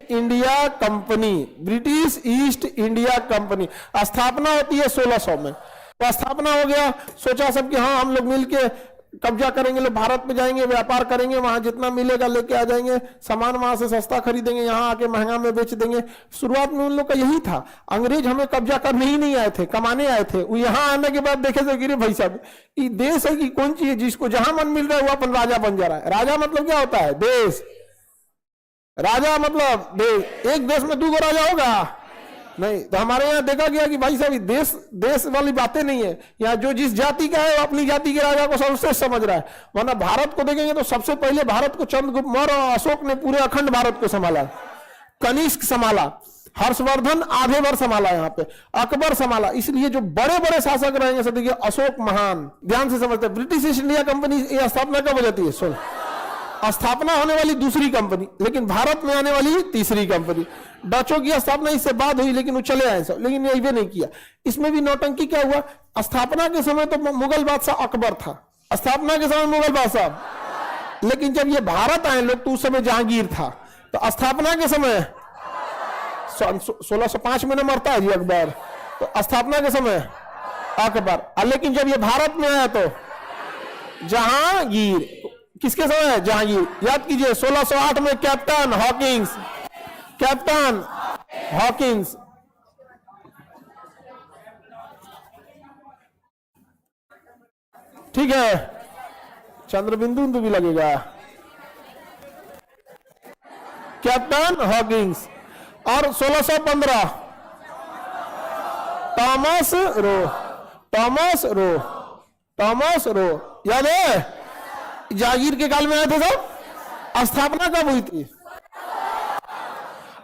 India company, British east India company स्थापना होती है 1600 में। तो स्थापना हो गया, सोचा सब कि हाँ हम लोग मिलके कब्जा करेंगे, लोग भारत में जाएंगे, व्यापार करेंगे, वहां जितना मिलेगा लेके आ जाएंगे, सामान वहां से सस्ता खरीदेंगे, यहाँ आके महंगा में बेच देंगे। शुरुआत में उन लोग का यही था। अंग्रेज हमें कब्जा करने ही नहीं आए थे, कमाने आए थे। वो यहाँ आने के बाद देखे थे कि भाई साहब ये देश है कि कौन चीज है, जिसको जहां मन मिल रहा है वो अपन राजा बन जा रहा है। राजा मतलब क्या होता है? देश। राजा मतलब देश। एक देश में 2 राजा होगा नहीं। तो हमारे यहाँ देखा गया कि भाई साहब देश देश वाली बातें नहीं है। यहाँ जो जिस जाति का है वो अपनी जाति के राजा को सर्वश्रेष्ठ समझ रहा है। वरना भारत को देखेंगे तो सबसे पहले भारत को चंद्रगुप्त मौर्य और अशोक ने पूरे अखंड भारत को संभाला, कनिष्क संभाला, हर्षवर्धन आधे भर संभाला, यहाँ पे अकबर संभाला। इसलिए जो बड़े बड़े शासक रहेंगे सब देखिए, अशोक महान, ध्यान से समझते हैं। ब्रिटिश ईस्ट इंडिया कंपनी स्थापना कब हो जाती है? सुन, स्थापना होने वाली दूसरी कंपनी, लेकिन भारत में आने वाली तीसरी कंपनी। डचों की स्थापना इससे बाद हुई, लेकिन वो चले आए सब, लेकिन ये नहीं किया। इसमें भी नौटंकी क्या हुआ? स्थापना के समय तो मुगल बादशाह अकबर था, स्थापना के समय मुगल बादशाह, लेकिन जब ये भारत आए लोग तो उस समय जहांगीर था। तो स्थापना के समय 1605 में न मरता है जी अकबर, तो स्थापना के समय अकबर, लेकिन जब ये भारत में आया तो जहांगीर। किसके समय? जहांगीर। याद कीजिए 1608 में कैप्टन हॉकिंस, कैप्टन हॉकिंस ठीक है, चंद्रबिंदु भी लगेगा, कैप्टन हॉकिंस। और 1615 Thomas Roe, Thomas Roe, Thomas Roe, याद है? जागीर के काल में आए थे सब। स्थापना कब हुई थी?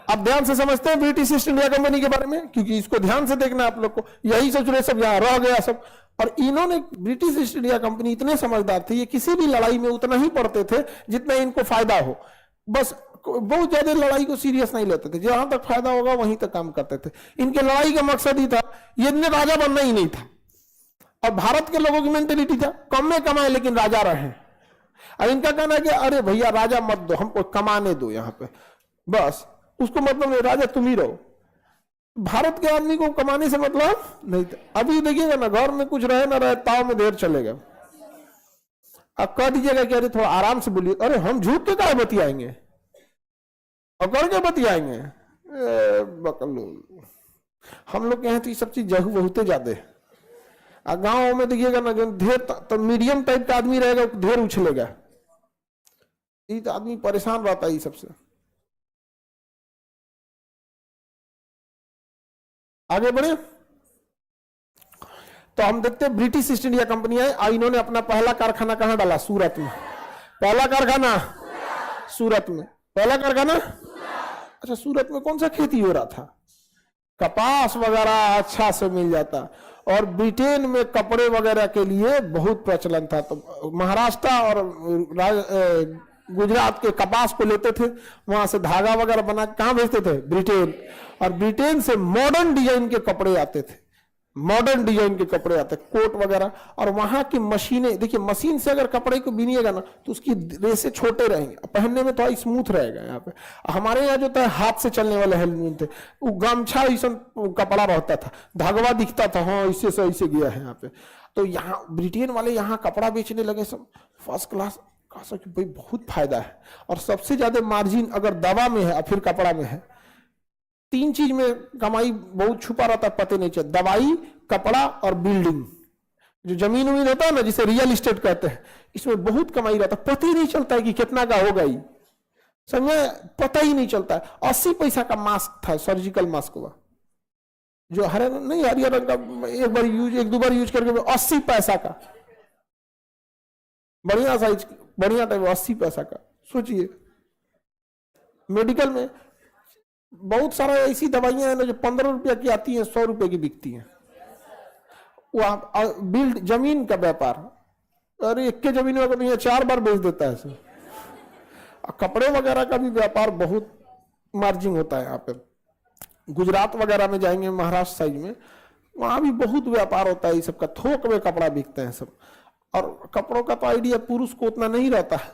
अब ध्यान से समझते हैं ब्रिटिश ईस्ट इंडिया कंपनी के बारे में, क्योंकि इसको ध्यान से देखना आप लोग को। यही सोच रहे सब यहां रह गया सब। और इन्होंने, ब्रिटिश ईस्ट इंडिया कंपनी इतने समझदार थे, ये किसी भी लड़ाई में उतना ही पड़ते थे जितना इनको फायदा हो। बस बहुत ज्यादा लड़ाई को सीरियस नहीं लेते थे, जहां तक फायदा होगा वहीं तक काम करते थे। इनके लड़ाई का मकसद ही था, ये राजा बनना ही नहीं था। और भारत के लोगों की मेंटेलिटी था, कम में कमाए लेकिन राजा रहे। अब इनका कहना है कि अरे भैया राजा मत दो, हमको कमाने दो यहाँ पे, बस उसको मतलब नहीं, राजा तुम ही रहो। भारत के आदमी को कमाने से मतलब नहीं था। अभी देखिएगा ना, घर में कुछ रहे ना रहे, ताव में देर चलेगा। अब कह दीजिएगा कि अरे थोड़ा आराम से बोलिए, अरे हम झूठ के काहे बतियाएंगे और करके बतियाएंगे, बकलोल। हम लोग के यहाँ तो ये सब चीज जहू बहुते ज्यादा है। गांव में देखिएगा ना, जो ढेर तो मीडियम टाइप का आदमी रहेगा ढेर उछलेगा, ये तो आदमी परेशान रहता है ये सबसे। आगे बढ़े तो हम देखते हैं ब्रिटिश ईस्ट इंडिया कंपनी है, और इन्होंने अपना पहला कारखाना कहां डाला? सूरत में। पहला कारखाना सूरत में, पहला कारखाना। अच्छा, सूरत में कौन सा खेती हो रहा था? कपास वगैरह अच्छा से मिल जाता। और ब्रिटेन में कपड़े वगैरह के लिए बहुत प्रचलन था। तो महाराष्ट्र और गुजरात के कपास को लेते थे, वहां से धागा वगैरह बना कहां भेजते थे? ब्रिटेन। और ब्रिटेन से मॉडर्न डिजाइन के कपड़े आते थे, मॉडर्न डिजाइन के कपड़े आते, कोट वगैरह। और वहां की मशीनें देखिए, मशीन से अगर कपड़े को बीनिएगा ना तो उसकी रेसे छोटे रहेंगे, पहनने में थोड़ा स्मूथ रहेगा। यहाँ पे हमारे यहाँ जो था हाथ से चलने वाले हैंडलूम थे, वो गमछा ऐसा कपड़ा रहता था, धागवा दिखता था, हाँ इससे से ऐसे गया है यहाँ पे। तो यहाँ ब्रिटेन वाले यहाँ कपड़ा बेचने लगे सब फर्स्ट क्लास। कहा कि भाई बहुत फायदा है। और सबसे ज्यादा मार्जिन अगर दवा में है और फिर कपड़ा में है, 3 चीज में कमाई बहुत छुपा रहता है, पता नहीं चलता। दवाई, कपड़ा और बिल्डिंग, जो जमीन उमीन होता है ना, जिसे रियल एस्टेट कहते हैं, इसमें बहुत कमाई रहता है। पता ही नहीं चलता है कि कितना का होगा, ही समझे, पता ही नहीं चलता है। 80 पैसा का मास्क था, सर्जिकल मास्क हुआ, जो हरे नहीं हरियर रंग का, एक दो बार यूज करके 80 पैसा का, बढ़िया साइज, बढ़िया टाइप, 80 पैसा का। सोचिए, मेडिकल में बहुत सारा ऐसी दवाइयां हैं ना जो 15 रुपया की आती हैं, 100 रुपए की बिकती हैं। वो बिल्ड जमीन का व्यापार, अरे एक के जमीन में तो 4 बार बेच देता है सर। कपड़े वगैरह का भी व्यापार बहुत मार्जिन होता है यहाँ पे। गुजरात वगैरह में जाएंगे, महाराष्ट्र साइड में, वहां भी बहुत व्यापार होता है, ये सबका थोक में कपड़ा बिकते हैं सब। और कपड़ों का तो आइडिया पुरुष को उतना नहीं रहता है,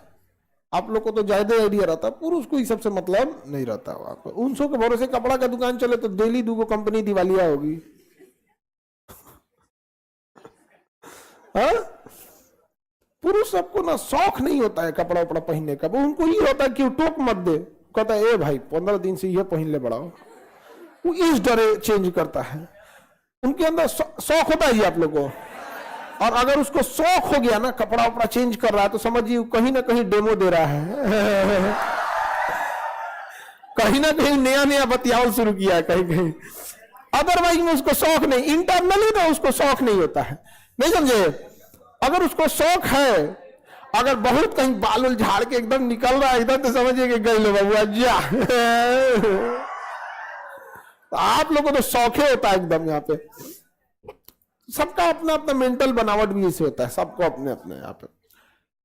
आप लोग को तो ज्यादा आइडिया रहता, पुरुष को ही सबसे मतलब नहीं रहता। आप उनसों के भरोसे कपड़ा का दुकान चले तो डेली 2 कंपनी दिवालिया होगी। हाँ, पुरुष सबको ना शौक नहीं होता है कपड़ा उपड़ा पहनने का, वो उनको ये होता है कि टोक मत दे, कहता है ए भाई 15 दिन से ये पहन ले बढ़ाओ, वो इस डरे चेंज करता है। उनके अंदर शौक होता है आप लोगों को, और अगर उसको शौक हो गया ना कपड़ा उपड़ा चेंज कर रहा है तो समझिए कहीं ना कहीं डेमो दे रहा है। कहीं ना कहीं नया नया बतियाव शुरू किया है कहीं कहीं, अदरवाइज में उसको शौक नहीं, इंटरनली तो उसको शौक नहीं होता है, नहीं समझे। अगर उसको शौक है, अगर बहुत कहीं बाल उल झाड़ के एकदम निकल रहा है एकदम, तो समझिए कि गई लो बाबू जा। आप लोगों को तो शौक होता है एकदम। यहाँ पे सबका अपना अपना मेंटल बनावट भी ऐसे होता है, सबको अपने अपने यहाँ पे।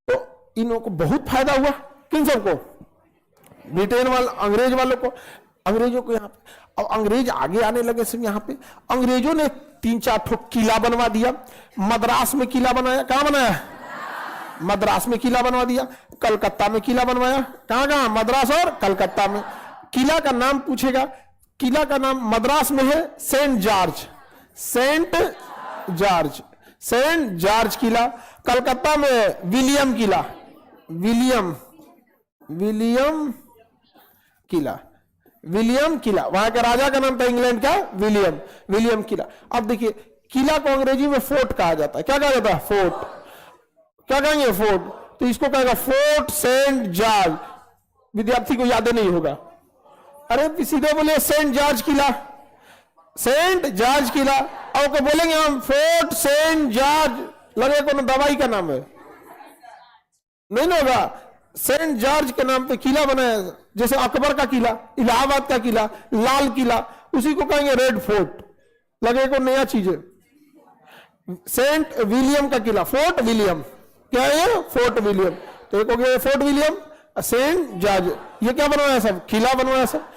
तो इन लोगों को बहुत फायदा हुआ, किन सबको, ब्रिटेन वाले, अंग्रेज वालों को, अंग्रेजों को यहाँ पे। अब अंग्रेज आगे आने लगे सब यहाँ पे, अंग्रेजों ने 3-4 ठो किला बनवा दिया। मद्रास में किला बनाया, कहां बनाया, मद्रास में किला बनवा दिया। कलकत्ता में किला बनवाया, कहां कहां, मद्रास और कलकत्ता में। किला का नाम पूछेगा, किला का नाम मद्रास में है saint George, saint George, saint George किला। कलकत्ता में विलियम किला, विलियम किला, विलियम किला, वहां का राजा का नाम था इंग्लैंड का विलियम किला। अब देखिए किला को अंग्रेजी में फोर्ट कहा जाता है, क्या कहा जाता है, फोर्ट, क्या कहेंगे, फोर्ट। तो इसको कहेगा फोर्ट सेंट जॉर्ज, विद्यार्थी को याद नहीं होगा, अरे सीधे बोले सेंट जॉर्ज किला, सेंट जॉर्ज किला। और को बोलेंगे हम फोर्ट सेंट जॉर्ज, लगे कोनो दवाई का नाम है, नहीं ना होगा। सेंट जॉर्ज के नाम पे किला बनाया, जैसे अकबर का किला, इलाहाबाद का किला, लाल किला, उसी को कहेंगे रेड फोर्ट, लगे को नया चीज है। सेंट विलियम का किला, फोर्ट विलियम, क्या है, फोर्ट विलियम। तो एक हो गया फोर्ट विलियम, सेंट जॉर्ज, ये क्या बनवाया सब, किला बनवाया, सब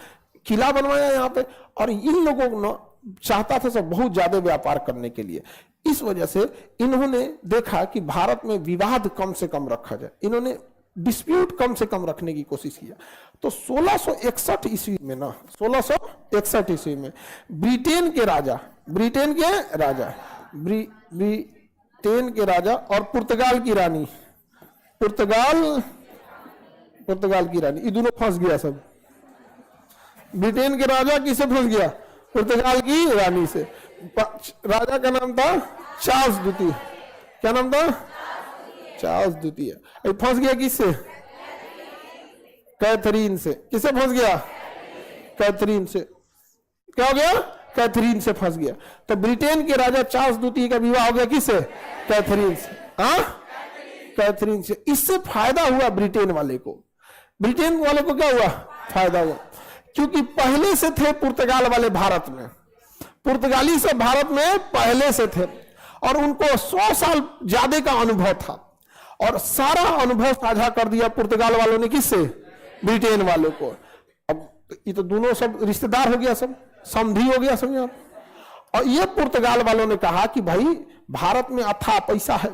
किला बनवाया यहाँ पे। और इन लोगों को चाहता था सब बहुत ज्यादा व्यापार करने के लिए, इस वजह से इन्होंने देखा कि भारत में विवाद कम से कम रखा जाए, इन्होंने डिस्प्यूट कम से कम रखने की कोशिश किया। तो 1661 ईस्वी में ना, 1661 ईस्वी में ब्रिटेन के राजा और पुर्तगाल की रानी, पुर्तगाल की रानी, ये दोनों फंस गया सब। ब्रिटेन के राजा किससे फंस गया, पुर्तगाल की रानी से। राजा का नाम था चार्ल्स द्वितीय, क्या नाम था, चार्ल्स द्वितीय। फंस गया किससे, कैथरीन से। किससे फंस गया, कैथरीन से। क्या हो गया, कैथरीन से फंस गया। तो ब्रिटेन के राजा चार्ल्स द्वितीय का विवाह हो गया किससे, कैथरीन से। हाँ, कैथरीन से। इससे फायदा हुआ ब्रिटेन वाले को, ब्रिटेन वाले को क्या हुआ, फायदा हुआ, क्योंकि पहले से थे पुर्तगाल वाले भारत में, पुर्तगाली से भारत में पहले से थे, और उनको 100 साल ज्यादा का अनुभव था, और सारा अनुभव साझा कर दिया पुर्तगाल वालों ने किससे, ब्रिटेन वालों को। अब ये तो दोनों सब रिश्तेदार हो गया, सब संधि हो गया सब यहाँ। और ये पुर्तगाल वालों ने कहा कि भाई भारत में अथाह पैसा है,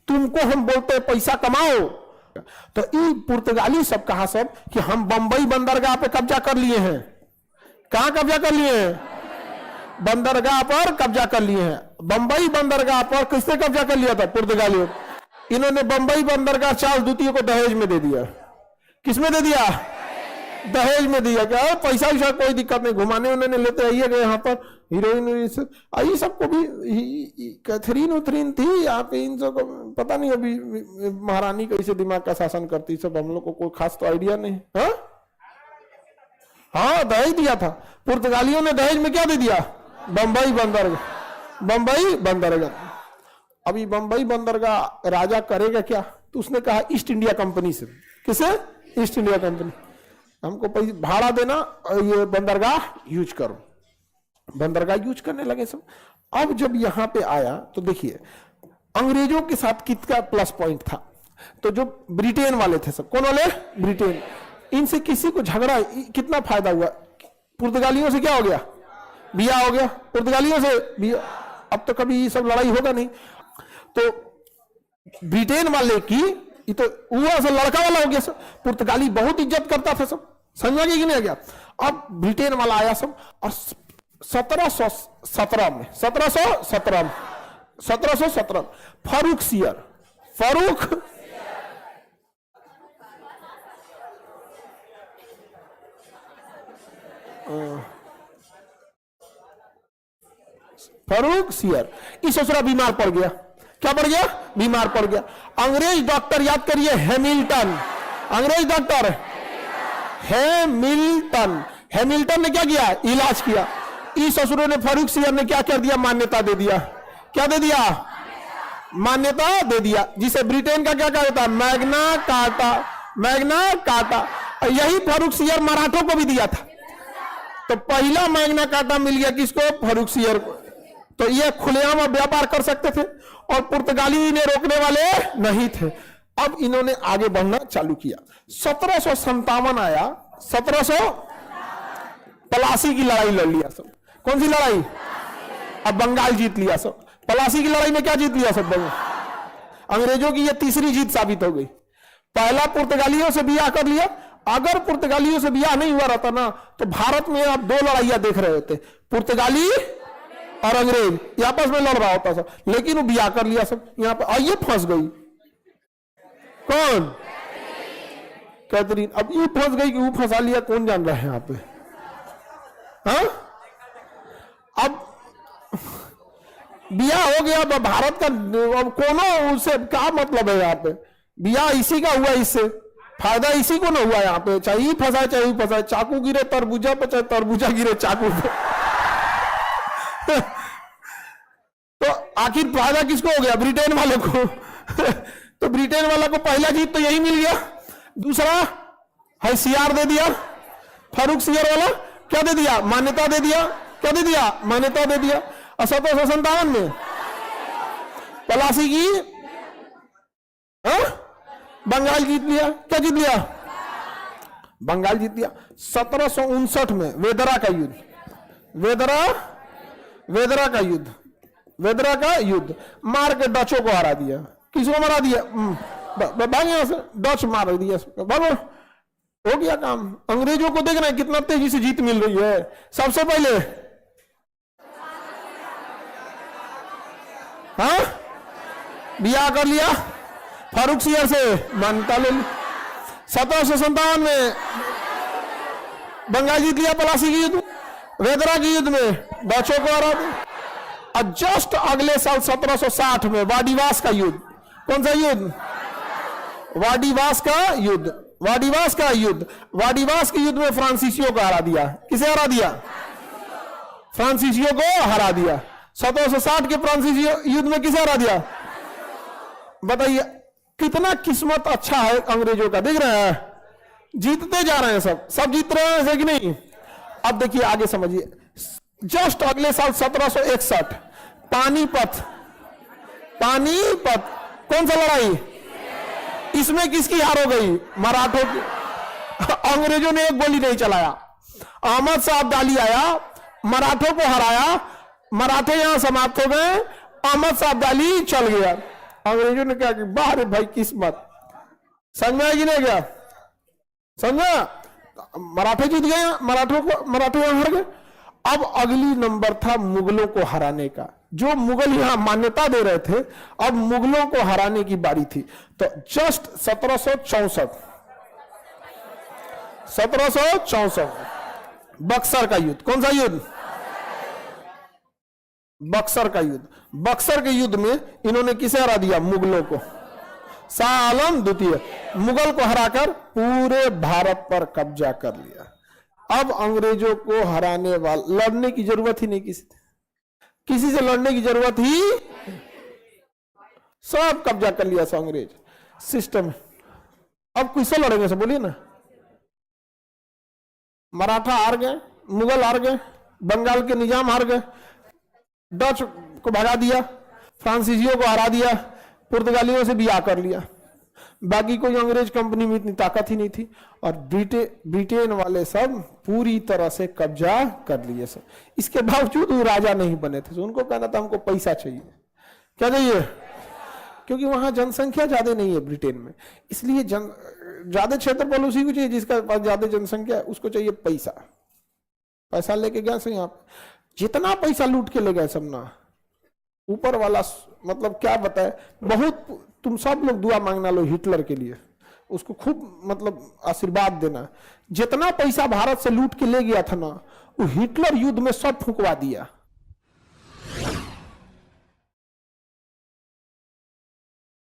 तुमको हम बोलते हैं पैसा कमाओ। तो ये पुर्तगाली सब कहा सब कि हम बंबई बंदरगाह पे कब्जा कर लिए हैं। कहां कब्जा कर लिए हैं, बंदरगाह पर कब्जा कर लिए हैं। बंबई बंदरगाह पर किसने कब्जा कर लिया था, पुर्तगालियों। इन्होंने बंबई बंदरगाह चार्ल्स द्वितीय को दहेज में दे दिया। किसमें दे दिया, दहेज में दिया। क्या पैसा वैसा कोई दिक्कत नहीं, घुमाने उन्होंने लेते आइए गए यहाँ पर हीरोइन, ये सबको भी कैथरीन उथरीन थी यहाँ पे, इन सबको पता नहीं अभी महारानी कैसे दिमाग का शासन करती, सब हम लोग को कोई खास तो आइडिया नहीं। हाँ, दहेज दिया था पुर्तगालियों ने, दहेज में क्या दे दिया, बंबई बंदरगाह। अभी बंबई बंदरगाह राजा करेगा क्या, तो उसने कहा ईस्ट इंडिया कंपनी से। किसे, ईस्ट इंडिया कंपनी, हमको पैसे भाड़ा देना, ये बंदरगाह यूज करो। बंदरगाह यूज करने लगे सब। अब जब यहां पे आया तो देखिए अंग्रेजों के साथ कितना प्लस पॉइंट था। तो जो ब्रिटेन वाले थे सब, कौन वाले, ब्रिटेन, इनसे किसी को झगड़ा, कितना फायदा हुआ, पुर्तगालियों से क्या हो गया, बिया हो गया, पुर्तगालियों से बिया। अब तो कभी ये सब लड़ाई होगा नहीं। तो ब्रिटेन वाले की ये तो हुआ सब लड़का वाला हो गया सब। पुर्तगाली बहुत इज्जत करता था सब, समझा कि नहीं गया। अब ब्रिटेन वाला आया सब, और 1717 में 1717 फारूक सियर, फारूक सियर इस ससुरा बीमार पड़ गया। क्या पड़ गया? बीमार पड़ गया। अंग्रेज डॉक्टर, याद करिए, हैमिल्टन, अंग्रेज डॉक्टर हैमिल्टन ने क्या किया? इलाज किया। इस ससुरों ने, फारूक सियर ने क्या कर दिया? मान्यता दे दिया। क्या दे दिया? मान्यता दे दिया, जिसे ब्रिटेन का क्या कहता है? Magna carta, Magna carta. यही फारूक सियर मराठों को भी दिया था। तो पहला मैग्ना कार्टा मिल गया किसको? फारूक सियर को। तो ये खुलेआम व्यापार कर सकते थे और पुर्तगाली ने रोकने वाले नहीं थे। अब इन्होंने आगे बढ़ना चालू किया। 1757 आया, 1700 पलासी की लड़ाई लड़ लिया सब। कौन सी लड़ाई? अब बंगाल जीत लिया सब। पलासी की लड़ाई में क्या जीत लिया सब? अंग्रेजों की यह तीसरी जीत साबित हो गई। पहला पुर्तगालियों से बियाह कर लिया। अगर पुर्तगालियों से बियाह नहीं हुआ रहता ना, तो भारत में आप 2 लड़ाइयां देख रहे होते, पुर्तगाली और अंग्रेज, ये आपस में लड़ रहा होता सब। लेकिन वो बियाह कर लिया सब। यहां पर आइए फंस गई। कौन? कैथरीन। अब ये फंस गई कि वो फंसा लिया, कौन जान रहा है यहाँ पे? हाँ, अब बियाह हो गया। अब भारत का, अब कोनो उससे क्या मतलब है? यहाँ पे बियाह इसी का हुआ, इससे फायदा इसी को ना हुआ यहाँ पे। चाहे फंसाए चाहे फंसाए, चाकू गिरे तरबूजा पे, चाहे तरबूजा गिरे चाकू पे। तो आखिर फायदा किसको हो गया? ब्रिटेन वाले को। तो ब्रिटेन वाला को पहला जीत तो यही मिल गया। दूसरा हैसियार दे दिया। फारूक सियर वाला क्या दे दिया? मान्यता दे दिया। क्या दे दिया? मान्यता दे दिया। 1757 में पलासी की बंगाल जीत लिया। क्या जीत लिया? बंगाल जीत लिया। 1759 में वेदरा का युद्ध, वेदरा का युद्ध मार के डचों को हरा दिया। किसको मारा दिया? भाग यहां से, डच मार दिया। भागो, हो गया काम। अंग्रेजों को देखना है कितना तेजी से जीत मिल रही है। सबसे पहले हाँ बियाह कर लिया फारूक सियर से, मान्यता ले ली। 1757 में बंगाल जीत लिया। पलासी के युद्ध, वेदरा के युद्ध में डचों को हरा दिया। और जस्ट अगले साल 1760 में वाडिवास का युद्ध। कौन सा युद्ध? वाडिवास का युद्ध। वाडिवास के युद्ध में फ्रांसीसियों को हरा दिया। किसे हरा दिया? फ्रांसीसियों को हरा दिया। 1760 के फ्रांसीसियों युद्ध में किसे हरा दिया? बताइए कितना किस्मत अच्छा है अंग्रेजों का। देख रहे हैं, जीतते जा रहे हैं, सब जीत रहे हैं, ऐसे कि नहीं? अब देखिए आगे समझिए। जस्ट अगले साल 1761 पानीपत। कौन सा लड़ाई? इसमें किसकी हार हो गई? मराठों की। अंग्रेजों ने एक गोली नहीं चलाया। अहमद शाह अब्दाली आया, मराठों को हराया। मराठे यहां समाप्त हो गए, अहमद शाह अब्दाली चल गया। अंग्रेजों ने क्या किया? बाहर भाई किस्मत। समझ में आएगी नहीं गया? समझा? मराठे जीत गए, मराठे यहां हार गए। अब अगली नंबर था मुगलों को हराने का। जो मुगल यहां मान्यता दे रहे थे, अब मुगलों को हराने की बारी थी। तो जस्ट 1764 बक्सर का युद्ध। कौन सा युद्ध? बक्सर का युद्ध। बक्सर के युद्ध में इन्होंने किसे हरा दिया? मुगलों को। शाह आलम द्वितीय मुगल को हराकर पूरे भारत पर कब्जा कर लिया। अब अंग्रेजों को हराने वाला, लड़ने की जरूरत ही नहीं किसी से लड़ने की जरूरत ही, सब कब्जा कर लिया सब अंग्रेज सिस्टम। अब किससे लड़ेंगे सब बोलिए ना? मराठा हार गए, मुगल हार गए, बंगाल के निजाम हार गए, डच को भगा दिया, फ्रांसीसियों को हरा दिया, पुर्तगालियों से बियाह कर लिया। बाकी कोई अंग्रेज कंपनी में इतनी ताकत ही नहीं थी। और ब्रिटेन वाले सब पूरी तरह से कब्जा कर लिए सब। इसके बावजूद वो राजा नहीं बने थे। उनको कहना था हमको पैसा चाहिए। क्या चाहिए? क्योंकि वहां जनसंख्या ज्यादा नहीं है ब्रिटेन में, इसलिए ज्यादा क्षेत्रफल उसी को चाहिए जिसका पास ज्यादा जनसंख्या है, उसको चाहिए पैसा। पैसा लेके गया से यहाँ जितना पैसा लूट के ले गए सब ना, ऊपर वाला मतलब क्या बताए, बहुत तुम सब लोग दुआ मांगना लो हिटलर के लिए, उसको खूब मतलब आशीर्वाद देना। जितना पैसा भारत से लूट के ले गया था ना, वो हिटलर युद्ध में सब फूंकवा दिया।